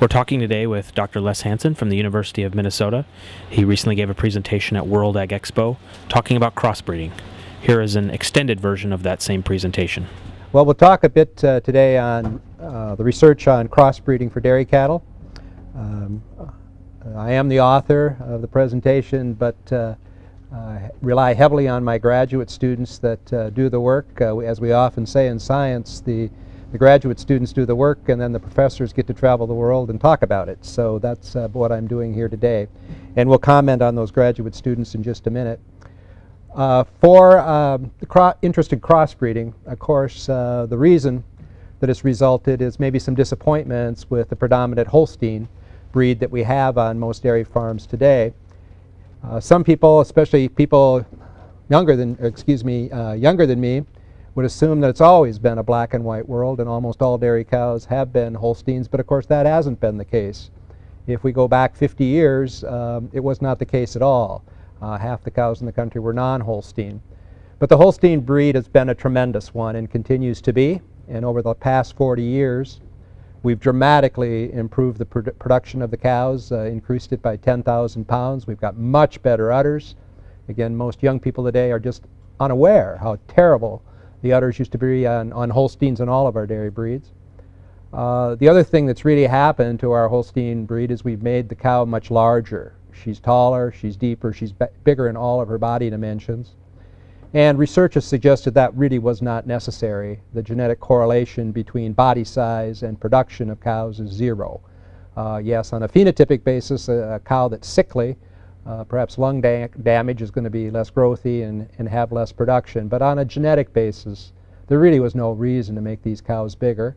We're talking today with Dr. Les Hansen from the University of Minnesota. He recently gave a presentation at World Ag Expo talking about crossbreeding. Here is an extended version of that same presentation. Well, we'll talk a bit today on the research on crossbreeding for dairy cattle. I am the author of the presentation, but rely heavily on my graduate students that do the work. As we often say in science, the graduate students do the work and then the professors get to travel the world and talk about it. So that's what I'm doing here today. And we'll comment on those graduate students in just a minute. For the interest in crossbreeding, of course, the reason that it's resulted is maybe some disappointments with the predominant Holstein breed that we have on most dairy farms today. Some people, especially people younger than me, would assume that it's always been a black and white world and almost all dairy cows have been Holsteins, but of course that hasn't been the case. If we go back 50 years, it was not the case at all. Half the cows in the country were non-Holstein. But the Holstein breed has been a tremendous one and continues to be, and over the past 40 years we've dramatically improved the production of the cows, increased it by 10,000 pounds. We've got much better udders. Again, most young people today are just unaware how terrible the udders used to be on Holsteins and all of our dairy breeds. The other thing that's really happened to our Holstein breed is we've made the cow much larger. She's taller, she's deeper, she's bigger in all of her body dimensions. And research has suggested that really was not necessary. The genetic correlation between body size and production of cows is zero. Yes, on a phenotypic basis, a cow that's sickly, perhaps lung damage, is going to be less growthy and have less production. But on a genetic basis, there really was no reason to make these cows bigger.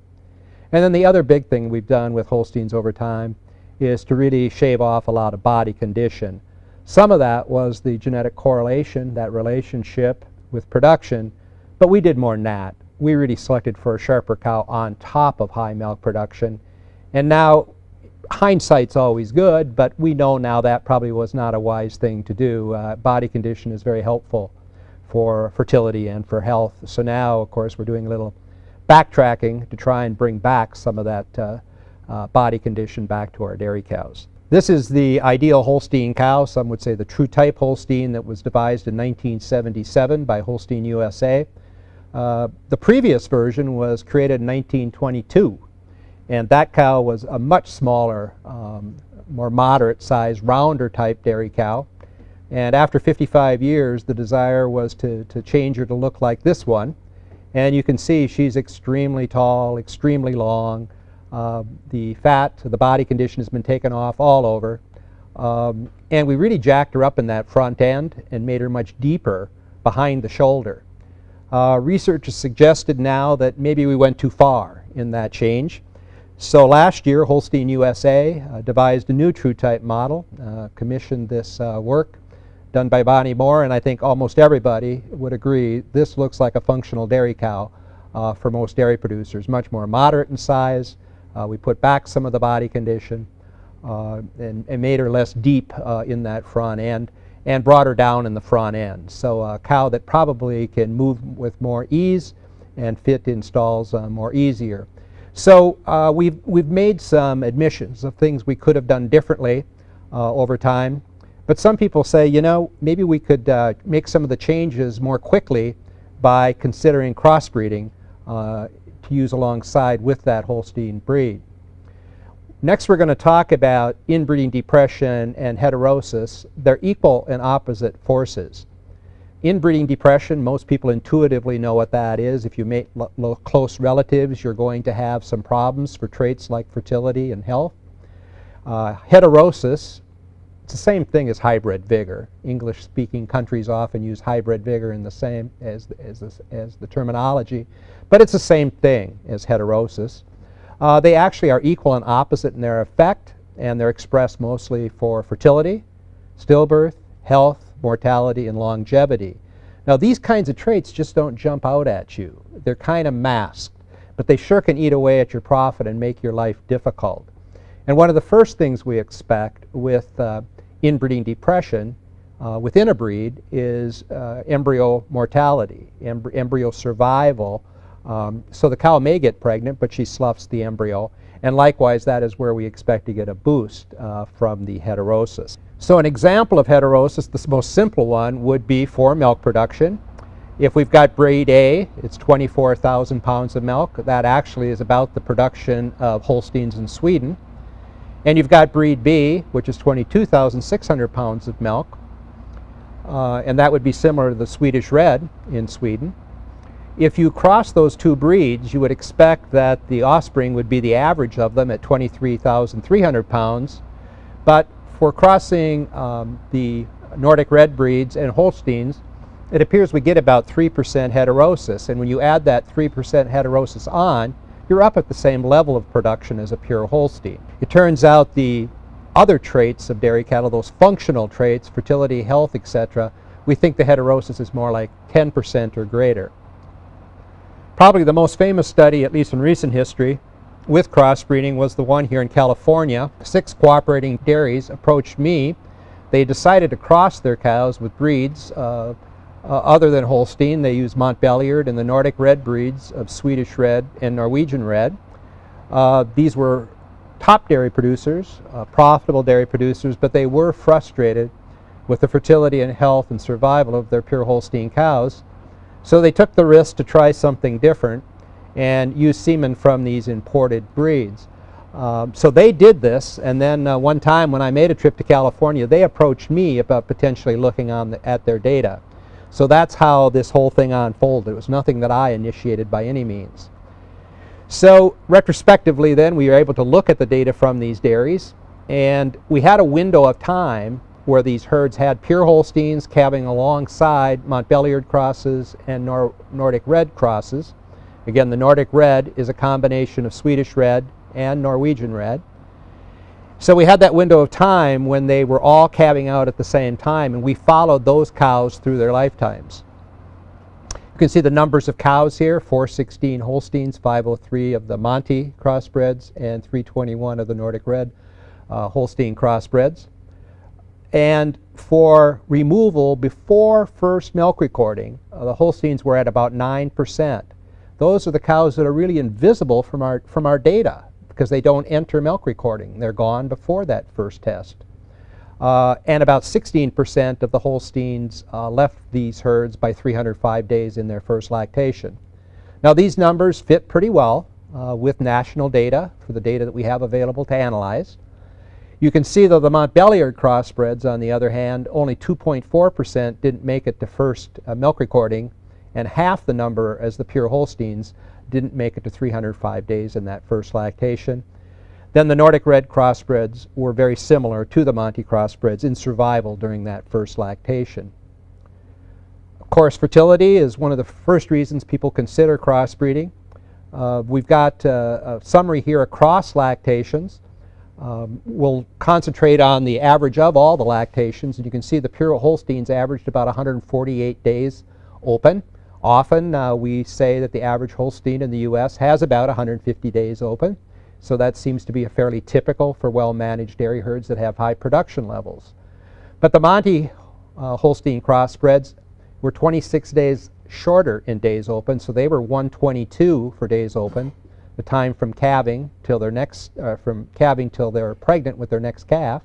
And then the other big thing we've done with Holsteins over time is to really shave off a lot of body condition. Some of that was the genetic correlation, that relationship with production, but we did more than that. We really selected for a sharper cow on top of high milk production. And now, hindsight's always good, but we know now that probably was not a wise thing to do. Body condition is very helpful for fertility and for health. So now, of course, we're doing a little backtracking to try and bring back some of that body condition back to our dairy cows. This is the ideal Holstein cow. Some would say the true type Holstein that was devised in 1977 by Holstein USA. The previous version was created in 1922, and that cow was a much smaller, more moderate size, rounder type dairy cow. And after 55 years, the desire was to change her to look like this one. And you can see she's extremely tall, extremely long. The fat, the body condition has been taken off all over. And we really jacked her up in that front end and made her much deeper behind the shoulder. Research has suggested now that maybe we went too far in that change. So last year, Holstein USA devised a new true type model, commissioned this work done by Bonnie Moore, and I think almost everybody would agree this looks like a functional dairy cow for most dairy producers, much more moderate in size. We put back some of the body condition and made her less deep in that front end and brought her down in the front end. So a cow that probably can move with more ease and fit in stalls more easier. So we've made some admissions of things we could have done differently over time. But some people say, you know, maybe we could make some of the changes more quickly by considering crossbreeding to use alongside with that Holstein breed. Next, we're going to talk about inbreeding depression and heterosis. They're equal and opposite forces. Inbreeding depression, most people intuitively know what that is. If you mate close relatives, you're going to have some problems for traits like fertility and health. Heterosis, it's the same thing as hybrid vigor. English-speaking countries often use hybrid vigor in the same as the terminology, but it's the same thing as heterosis. They actually are equal and opposite in their effect, and they're expressed mostly for fertility, stillbirth, health, mortality, and longevity. Now, these kinds of traits just don't jump out at you. They're kind of masked, but they sure can eat away at your profit and make your life difficult. And one of the first things we expect with inbreeding depression within a breed is embryo mortality, embryo survival. So the cow may get pregnant, but she sloughs the embryo. And likewise, that is where we expect to get a boost from the heterosis. So an example of heterosis, the most simple one, would be for milk production. If we've got breed A, it's 24,000 pounds of milk. That actually is about the production of Holsteins in Sweden. And you've got breed B, which is 22,600 pounds of milk. And that would be similar to the Swedish Red in Sweden. If you cross those two breeds, you would expect that the offspring would be the average of them at 23,300 pounds. But for crossing the Nordic Red breeds and Holsteins, it appears we get about 3% heterosis. And when you add that 3% heterosis on, you're up at the same level of production as a pure Holstein. It turns out the other traits of dairy cattle, those functional traits, fertility, health, etc., we think the heterosis is more like 10% or greater. Probably the most famous study, at least in recent history, with crossbreeding was the one here in California. 6 cooperating dairies approached me. They decided to cross their cows with breeds other than Holstein. They used Montbéliard and the Nordic Red breeds of Swedish Red and Norwegian Red. These were top dairy producers, profitable dairy producers, but they were frustrated with the fertility and health and survival of their pure Holstein cows. So they took the risk to try something different and use semen from these imported breeds. So they did this, and then one time when I made a trip to California, they approached me about potentially looking at their data. So that's how this whole thing unfolded. It was nothing that I initiated by any means. So retrospectively then, we were able to look at the data from these dairies, and we had a window of time where these herds had pure Holsteins calving alongside Montbéliard crosses and Nordic Red crosses. Again, the Nordic Red is a combination of Swedish Red and Norwegian Red. So we had that window of time when they were all calving out at the same time, and we followed those cows through their lifetimes. You can see the numbers of cows here: 416 Holsteins, 503 of the Monty crossbreds, and 321 of the Nordic Red Holstein crossbreds. And for removal before first milk recording, the Holsteins were at about 9%. Those are the cows that are really invisible from our data, because they don't enter milk recording. They're gone before that first test. And about 16% of the Holsteins left these herds by 305 days in their first lactation. Now these numbers fit pretty well with national data, for the data that we have available to analyze. You can see, though, the Montbéliard crossbreds, on the other hand, only 2.4% didn't make it to first milk recording, and half the number as the pure Holsteins didn't make it to 305 days in that first lactation. Then the Nordic Red crossbreds were very similar to the Monty crossbreds in survival during that first lactation. Of course, fertility is one of the first reasons people consider crossbreeding. We've got a summary here across lactations. We'll concentrate on the average of all the lactations, and you can see the pure Holsteins averaged about 148 days open. Often we say that the average Holstein in the U.S. has about 150 days open, so that seems to be fairly typical for well-managed dairy herds that have high production levels. But the Monty Holstein crossbreds were 26 days shorter in days open, so they were 122 for days open, the time from calving till their till they're pregnant with their next calf.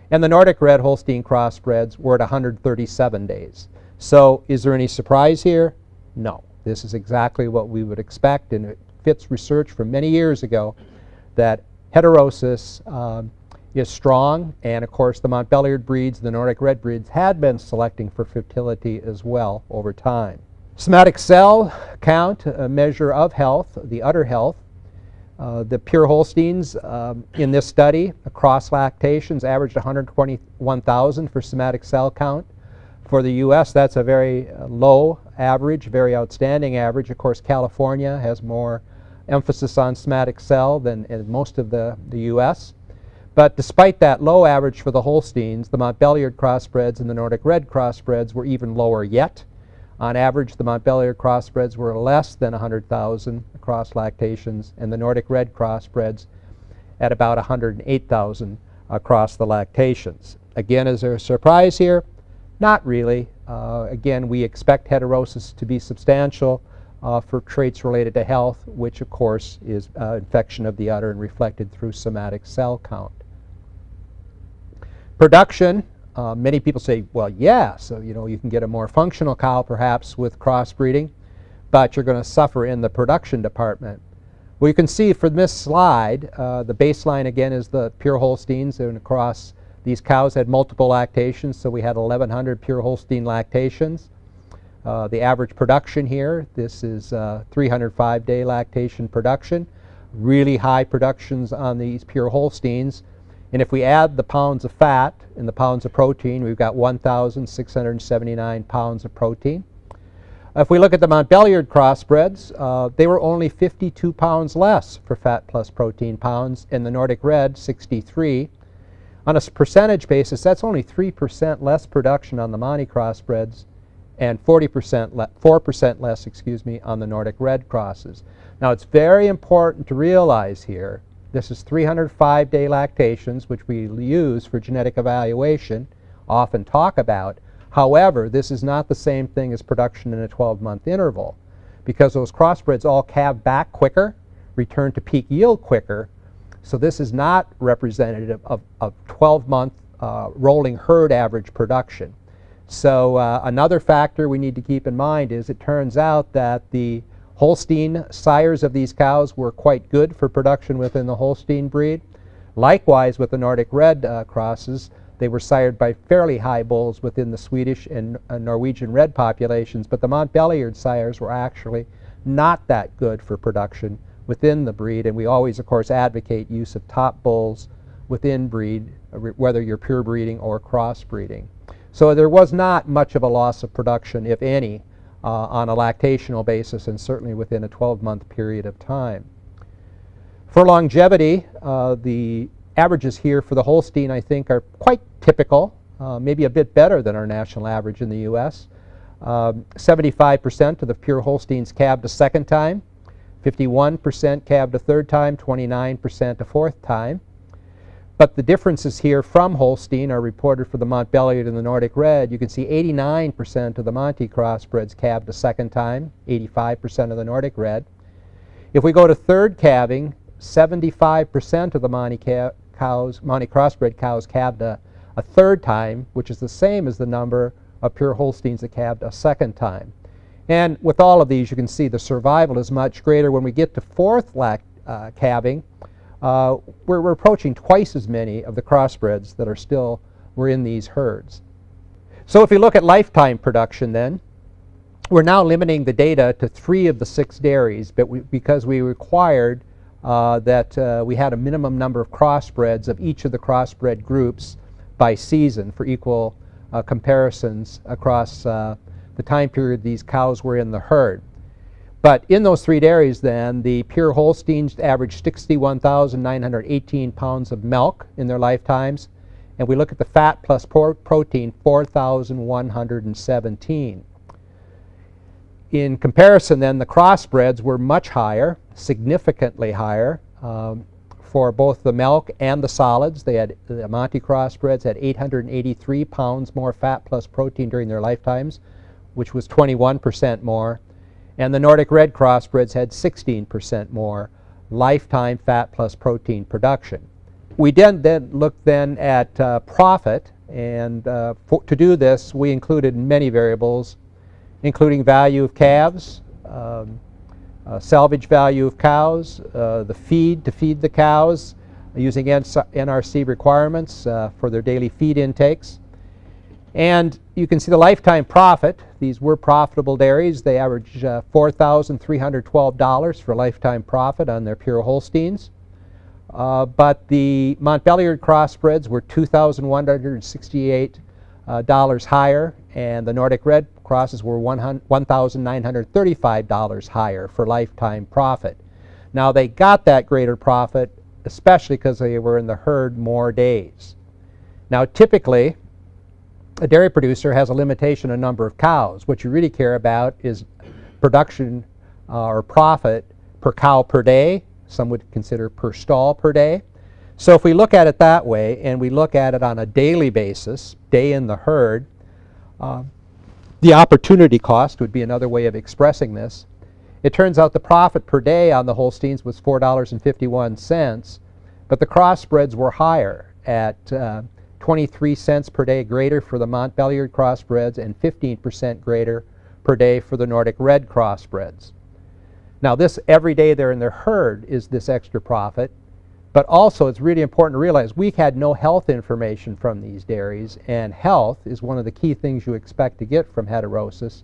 And the Nordic Red Holstein crossbreds were at 137 days. So is there any surprise here? No. This is exactly what we would expect, and it fits research from many years ago that heterosis is strong, and of course the Montbéliard breeds, the Nordic Red breeds, had been selecting for fertility as well over time. Somatic cell count, a measure of health, the udder health. The pure Holsteins in this study, across lactations, averaged 121,000 for somatic cell count. For the U.S., that's a very low average, very outstanding average. Of course, California has more emphasis on somatic cell than in most of the U.S. But despite that low average for the Holsteins, the Montbéliard crossbreds and the Nordic Red crossbreds were even lower yet. On average, the Montbéliard crossbreds were less than 100,000 across lactations, and the Nordic Red crossbreds at about 108,000 across the lactations. Again, is there a surprise here? Not really. Again, we expect heterosis to be substantial, for traits related to health, which of course is infection of the udder and reflected through somatic cell count. Production, many people say, well, yeah, so you can get a more functional cow perhaps with crossbreeding, but you're going to suffer in the production department. Well, you can see from this slide, the baseline again is the pure Holsteins, and across these cows had multiple lactations, so we had 1,100 pure Holstein lactations. The average production here, this is 305-day lactation production, really high productions on these pure Holsteins. And if we add the pounds of fat and the pounds of protein, we've got 1,679 pounds of protein. If we look at the Montbéliard crossbreds, they were only 52 pounds less for fat plus protein pounds, and the Nordic Red, 63. On a percentage basis, that's only 3% less production on the Monte crossbreds and 4% less, on the Nordic Red crosses. Now, it's very important to realize here, this is 305-day lactations, which we use for genetic evaluation, often talk about. However, this is not the same thing as production in a 12-month interval, because those crossbreds all calve back quicker, return to peak yield quicker, so this is not representative of 12-month rolling herd average production. So another factor we need to keep in mind is it turns out that the Holstein sires of these cows were quite good for production within the Holstein breed. Likewise, with the Nordic Red crosses, they were sired by fairly high bulls within the Swedish and Norwegian Red populations, but the Montbéliard sires were actually not that good for production within the breed, and we always, of course, advocate use of top bulls within breed, whether you're pure breeding or crossbreeding. So there was not much of a loss of production, if any, on a lactational basis, and certainly within a 12-month period of time. For longevity, the averages here for the Holstein, I think, are quite typical, maybe a bit better than our national average in the U.S. 75% of the pure Holsteins calved a second time, 51% calved a third time, 29% a fourth time. But the differences here from Holstein are reported for the Montbéliard and the Nordic Red. You can see 89% of the Monte crossbreds calved a second time, 85% of the Nordic Red. If we go to third calving, 75% of the Monte crossbred cows calved a third time, which is the same as the number of pure Holsteins that calved a second time. And with all of these, you can see the survival is much greater. When we get to fourth calving, we're approaching twice as many of the crossbreds that were in these herds. So if we look at lifetime production then, we're now limiting the data to 3 of the 6 dairies, but because we required that we had a minimum number of crossbreds of each of the crossbred groups by season for equal comparisons across the time period these cows were in the herd. But in those 3 dairies then, the pure Holsteins averaged 61,918 pounds of milk in their lifetimes, and we look at the fat plus protein, 4,117. In comparison then, the crossbreds were much higher, significantly higher, for both the milk and the solids. The Monte crossbreds had 883 pounds more fat plus protein during their lifetimes, which was 21% more. And the Nordic Red crossbreds had 16% more lifetime fat plus protein production. We then looked at profit, and to do this, we included many variables, including value of calves, salvage value of cows, the feed to feed the cows, using NRC requirements for their daily feed intakes. And you can see the lifetime profit. These were profitable dairies. They average $4,312 for lifetime profit on their pure Holsteins. But the Montbéliard crossbreds were $2,168 higher, and the Nordic Red crosses were $1,935 higher for lifetime profit. Now, they got that greater profit especially because they were in the herd more days. Now, typically, a dairy producer has a limitation on number of cows. What you really care about is production or profit per cow per day. Some would consider per stall per day. So if we look at it that way, and we look at it on a daily basis, day in the herd, the opportunity cost would be another way of expressing this. It turns out the profit per day on the Holsteins was $4.51, but the crossbreds were higher at 23 cents per day greater for the Montbéliard crossbreds and 15% greater per day for the Nordic Red crossbreds. Now this, every day they're in their herd, is this extra profit, but also it's really important to realize we had no health information from these dairies, and health is one of the key things you expect to get from heterosis,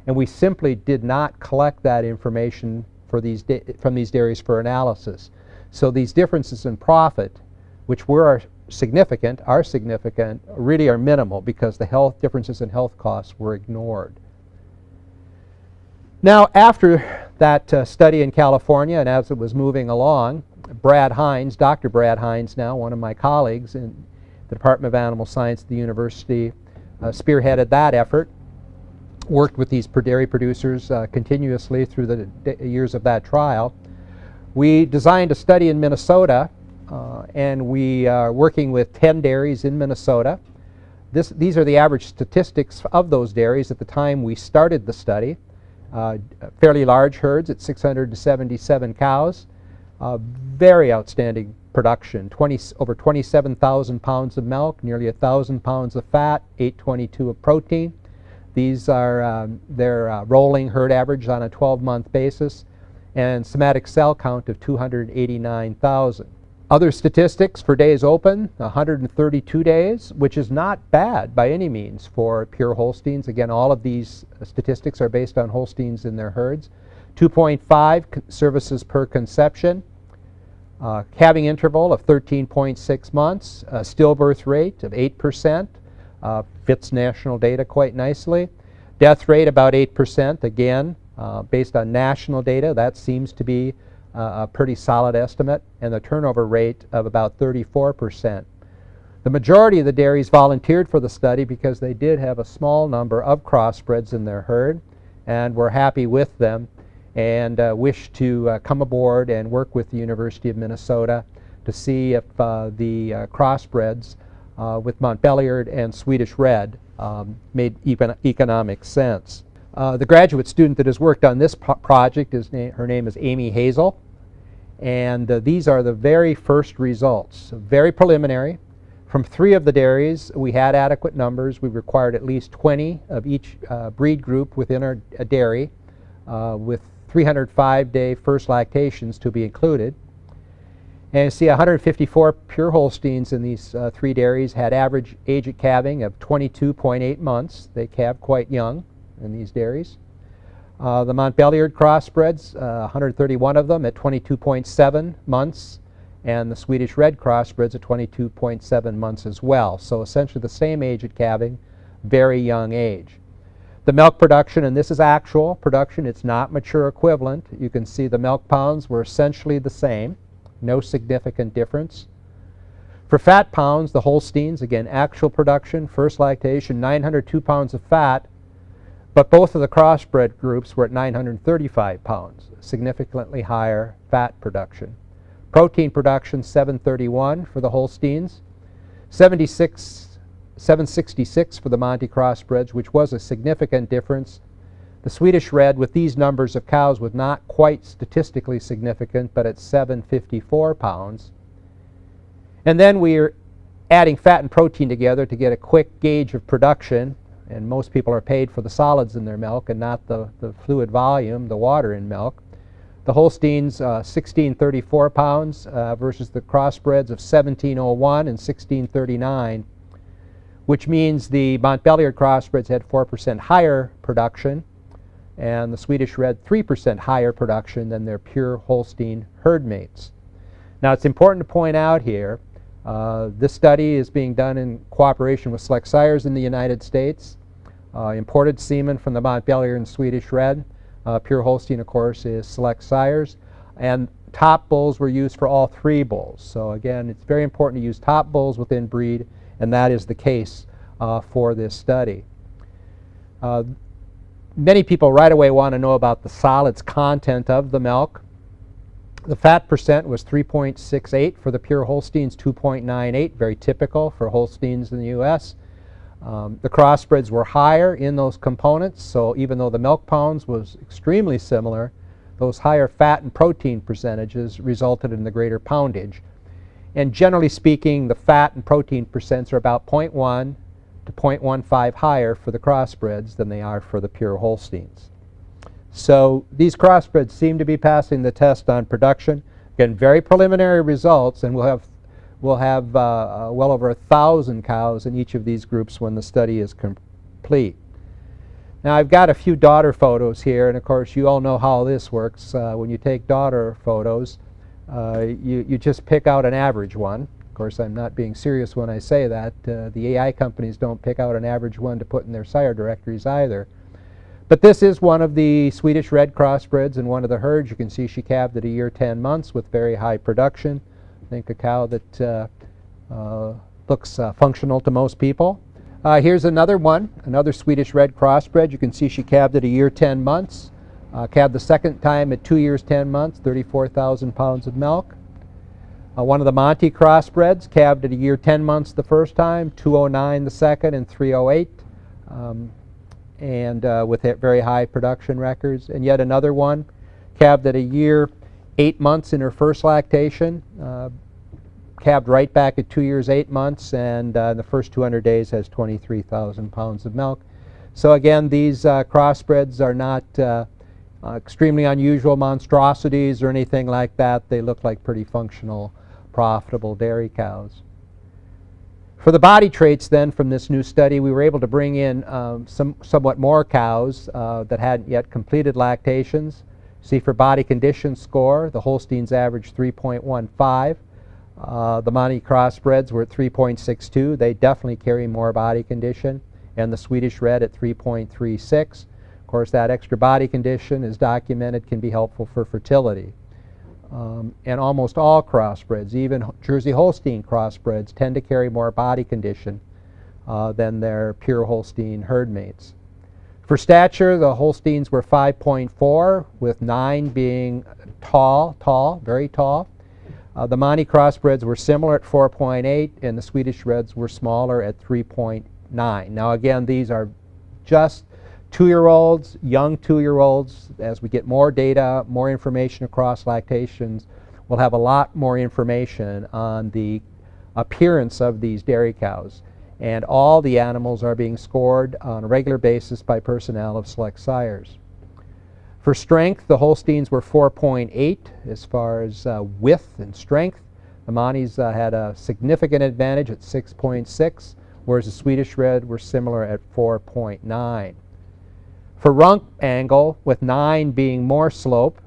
and we simply did not collect that information for from these dairies for analysis. So these differences in profit, which are significant, really are minimal because the health differences in health costs were ignored. Now, after that study in California, and as it was moving along, Brad Hines, Dr. Brad Hines now, one of my colleagues in the Department of Animal Science at the university, spearheaded that effort, worked with these dairy producers continuously through the years of that trial. We designed a study in Minnesota, and we are working with 10 dairies in Minnesota. These are the average statistics of those dairies at the time we started the study. Fairly large herds at 677 cows. Very outstanding production, over 27,000 pounds of milk, nearly 1,000 pounds of fat, 822 of protein. These are their rolling herd average on a 12-month basis, and somatic cell count of 289,000. Other statistics for days open, 132 days, which is not bad by any means for pure Holsteins. Again, all of these statistics are based on Holsteins in their herds. 2.5 services per conception, calving interval of 13.6 months, stillbirth rate of 8%, fits national data quite nicely. Death rate about 8%, again, based on national data, that seems to be a pretty solid estimate, and the turnover rate of about 34%. The majority of the dairies volunteered for the study because they did have a small number of crossbreds in their herd and were happy with them and wished to come aboard and work with the University of Minnesota to see if the crossbreds with Montbéliard and Swedish Red made economic sense. The graduate student that has worked on this project, her name is Amy Hazel, and these are the very first results, very preliminary. From 3 of the dairies, we had adequate numbers. We required at least 20 of each breed group within our dairy, with 305-day first lactations to be included. And you see 154 pure Holsteins in these 3 dairies had average age at calving of 22.8 months. They calve quite young in these dairies. The Montbéliard crossbreds, 131 of them at 22.7 months, and the Swedish Red crossbreds at 22.7 months as well. So essentially the same age at calving, very young age. The milk production, and this is actual production, it's not mature equivalent. You can see the milk pounds were essentially the same, no significant difference. For fat pounds, the Holsteins, again, actual production, first lactation, 902 pounds of fat, but both of the crossbred groups were at 935 pounds, significantly higher fat production. Protein production, 731 for the Holsteins, 766 for the Monty crossbreds, which was a significant difference. The Swedish Red, with these numbers of cows, was not quite statistically significant, but at 754 pounds. And then we're adding fat and protein together to get a quick gauge of production. And most people are paid for the solids in their milk and not the fluid volume, the water in milk. The Holsteins, 1634 pounds versus the crossbreds of 1701 and 1639, which means the Montbéliard crossbreds had 4% higher production and the Swedish Red 3% higher production than their pure Holstein herd mates. Now it's important to point out here, this study is being done in cooperation with Select Sires in the United States. Imported semen from the Montbéliard and Swedish Red. Pure Holstein, of course, is Select Sires. And top bulls were used for all 3 bulls. So again, it's very important to use top bulls within breed, and that is the case for this study. Many people right away want to know about the solids content of the milk. The fat percent was 3.68 for the pure Holsteins, 2.98, very typical for Holsteins in the U.S. The crossbreds were higher in those components, so even though the milk pounds was extremely similar, those higher fat and protein percentages resulted in the greater poundage. And generally speaking, the fat and protein percents are about 0.1 to 0.15 higher for the crossbreds than they are for the pure Holsteins. So these crossbreds seem to be passing the test on production. Again, very preliminary results, and we'll have well over 1,000 cows in each of these groups when the study is complete. Now I've got a few daughter photos here, and of course you all know how this works. When you take daughter photos, you just pick out an average one. Of course, I'm not being serious when I say that. The AI companies don't pick out an average one to put in their sire directories either. But this is one of the Swedish red crossbreds in one of the herds. You can see she calved at a year 10 months with very high production. I think a cow that looks functional to most people. Here's another one, another Swedish red crossbred. You can see she calved at a year 10 months. Calved the second time at 2 years 10 months, 34,000 pounds of milk. One of the Monte crossbreds calved at a year 10 months the first time, 209 the second, and 308. With very high production records. And yet another one calved at a year 8 months in her first lactation, calved right back at 2 years 8 months, and in the first 200 days has 23,000 pounds of milk. So again, these crossbreds are not extremely unusual monstrosities or anything like that. They look like pretty functional, profitable dairy cows. For the body traits then from this new study, we were able to bring in somewhat more cows that hadn't yet completed lactations. See, for body condition score, the Holsteins averaged 3.15. The Monte crossbreds were at 3.62. They definitely carry more body condition. And the Swedish red at 3.36. Of course, that extra body condition is documented, can be helpful for fertility. And almost all crossbreds, even Jersey Holstein crossbreds, tend to carry more body condition than their pure Holstein herd mates. For stature, the Holsteins were 5.4, with 9 being tall, very tall. The Monte crossbreds were similar at 4.8, and the Swedish reds were smaller at 3.9. Now again, these are just 2-year-olds, young 2-year-olds. As we get more data, more information across lactations, we'll have a lot more information on the appearance of these dairy cows. And all the animals are being scored on a regular basis by personnel of Select Sires. For strength, the Holsteins were 4.8 as far as width and strength. The Montes had a significant advantage at 6.6, whereas the Swedish red were similar at 4.9. For rump angle, with 9 being more slope,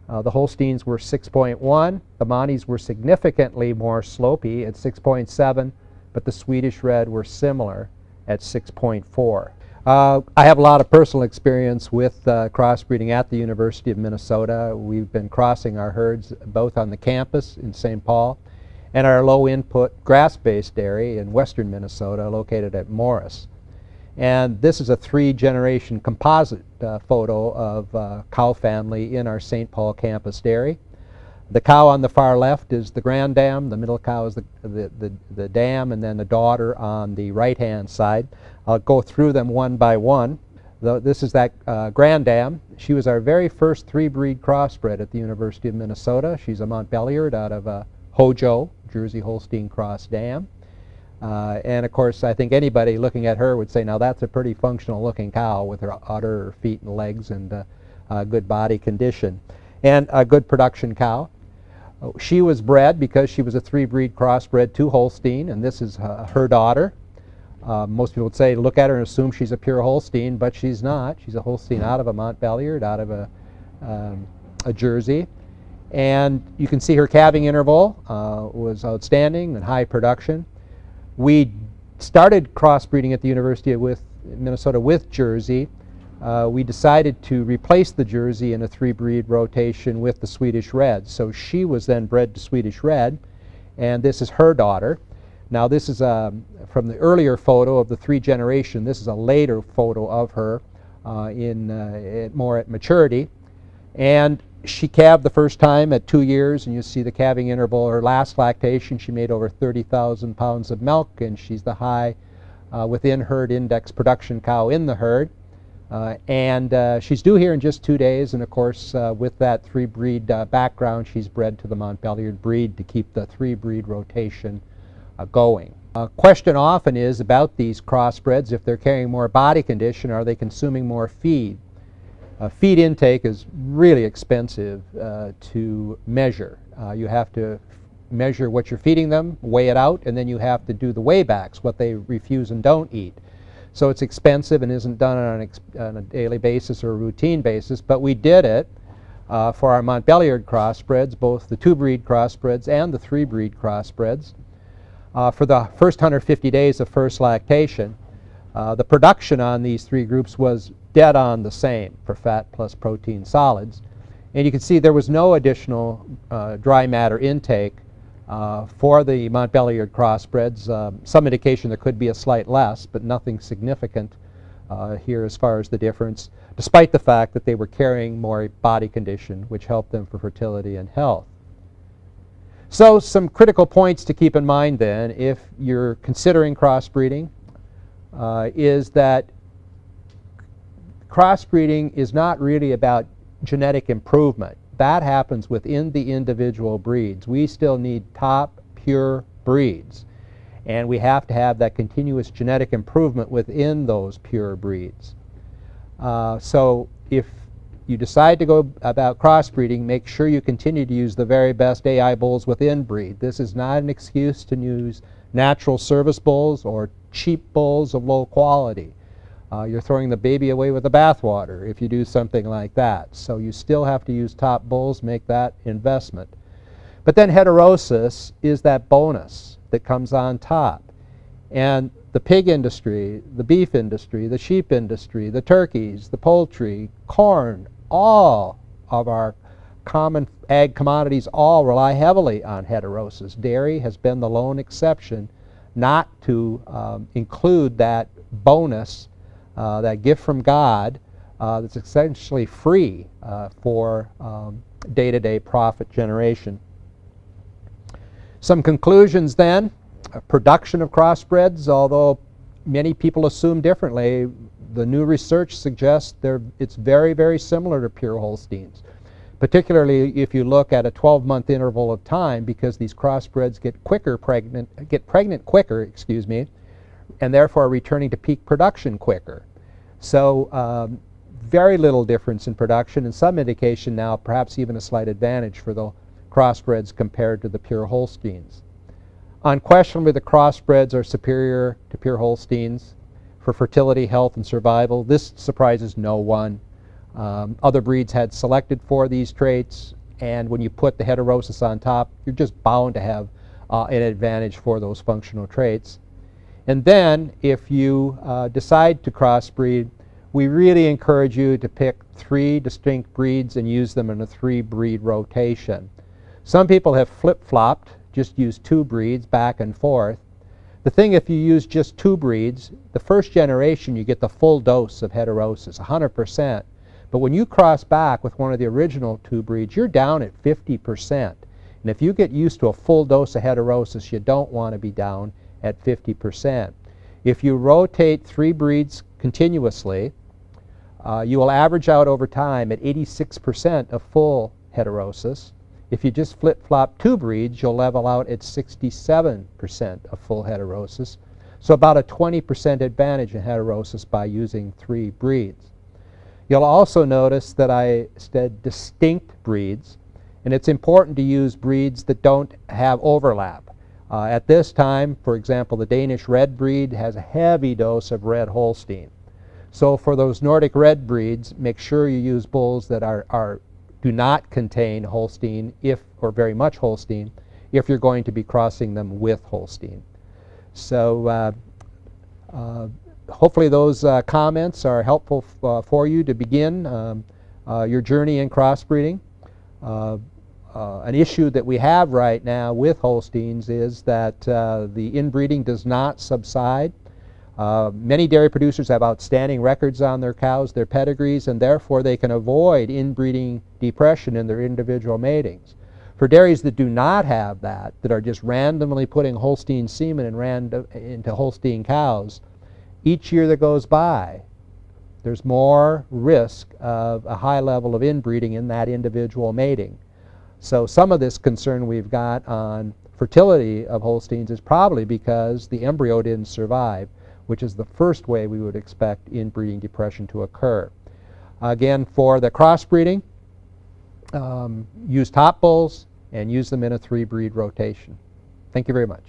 the Holsteins were 6.1. The Montes were significantly more slopey at 6.7, but the Swedish red were similar at 6.4. I have a lot of personal experience with crossbreeding at the University of Minnesota. We've been crossing our herds both on the campus in St. Paul and our low-input grass-based dairy in western Minnesota located at Morris. And this is a 3-generation composite photo of cow family in our St. Paul campus dairy. The cow on the far left is the grand dam, the middle cow is the dam, and then the daughter on the right-hand side. I'll go through them one by one. This is that grand dam. She was our very first 3-breed crossbred at the University of Minnesota. She's a Montbeliard out of Hojo, Jersey Holstein cross dam. And of course, I think anybody looking at her would say, now that's a pretty functional looking cow with her udder, her feet and legs, and good body condition. And a good production cow. She was bred because she was a 3-breed crossbred to Holstein, and this is her daughter. Most people would say, look at her and assume she's a pure Holstein, but she's not. She's a Holstein out of a Montbeliard, out of a Jersey. And you can see her calving interval was outstanding and high production. We started crossbreeding at the University of Minnesota with Jersey. We decided to replace the Jersey in a 3-breed rotation with the Swedish red. So she was then bred to Swedish red, and this is her daughter. Now this is from the earlier photo of the 3-generation. This is a later photo of her more at maturity. And she calved the first time at 2 years, and you see the calving interval. Her last lactation, she made over 30,000 pounds of milk, and she's the high within herd index production cow in the herd. She's due here in just 2 days, and of course with that 3-breed background, she's bred to the Montbéliard breed to keep the 3-breed rotation going. Question often is about these crossbreds: if they're carrying more body condition, are they consuming more feed? Feed intake is really expensive to measure. You have to measure what you're feeding them, weigh it out, and then you have to do the weighbacks, what they refuse and don't eat. So it's expensive and isn't done on a daily basis or a routine basis, but we did it for our Montbéliard crossbreds, both the 2-breed crossbreds and the 3-breed crossbreds. For the first 150 days of first lactation, the production on these 3 groups was dead on the same for fat plus protein solids. And you can see there was no additional dry matter intake for the Montbéliard crossbreds. Some indication there could be a slight less, but nothing significant here as far as the difference, despite the fact that they were carrying more body condition, which helped them for fertility and health. So some critical points to keep in mind then, if you're considering crossbreeding, is that crossbreeding is not really about genetic improvement. That happens within the individual breeds. We still need top, pure breeds. And we have to have that continuous genetic improvement within those pure breeds. So if you decide to go about crossbreeding, make sure you continue to use the very best AI bulls within breed. This is not an excuse to use natural service bulls or cheap bulls of low quality. You're throwing the baby away with the bathwater if you do something like that. So you still have to use top bulls, make that investment. But then heterosis is that bonus that comes on top. And the pig industry, the beef industry, the sheep industry, the turkeys, the poultry, corn, all of our common ag commodities all rely heavily on heterosis. Dairy has been the lone exception not to include that bonus, that gift from God that's essentially free for day-to-day profit generation. Some conclusions then. Production of crossbreds, although many people assume differently, the new research suggests it's very, very similar to pure Holsteins, particularly if you look at a 12-month interval of time, because these crossbreds get pregnant quicker, and therefore are returning to peak production quicker. So very little difference in production, and some indication now perhaps even a slight advantage for the crossbreds compared to the pure Holsteins. Unquestionably, the crossbreds are superior to pure Holsteins for fertility, health, and survival. This surprises no one. Other breeds had selected for these traits, and when you put the heterosis on top, you're just bound to have an advantage for those functional traits. And then, if you decide to crossbreed, we really encourage you to pick 3 distinct breeds and use them in a 3-breed rotation. Some people have flip-flopped, just use 2 breeds back and forth. The thing, if you use just 2 breeds, the first generation you get the full dose of heterosis, 100%. But when you cross back with one of the original 2 breeds, you're down at 50%. And if you get used to a full dose of heterosis, you don't want to be down at 50%. If you rotate 3 breeds continuously, you will average out over time at 86% of full heterosis. If you just flip-flop 2 breeds, you'll level out at 67% of full heterosis. So about a 20% advantage in heterosis by using 3 breeds. You'll also notice that I said distinct breeds, and it's important to use breeds that don't have overlap. At this time, for example, the Danish red breed has a heavy dose of red Holstein. So for those Nordic red breeds, make sure you use bulls that do not contain Holstein, or very much Holstein, if you're going to be crossing them with Holstein. So hopefully those comments are helpful for you to begin your journey in crossbreeding. An issue that we have right now with Holsteins is that the inbreeding does not subside. Many dairy producers have outstanding records on their cows, their pedigrees, and therefore they can avoid inbreeding depression in their individual matings. For dairies that do not have that are just randomly putting Holstein semen into Holstein cows, each year that goes by, There's more risk of a high level of inbreeding in that individual mating. So some of this concern we've got on fertility of Holsteins is probably because the embryo didn't survive, which is the first way we would expect inbreeding depression to occur. Again, for the crossbreeding, use top bulls and use them in a 3-breed rotation. Thank you very much.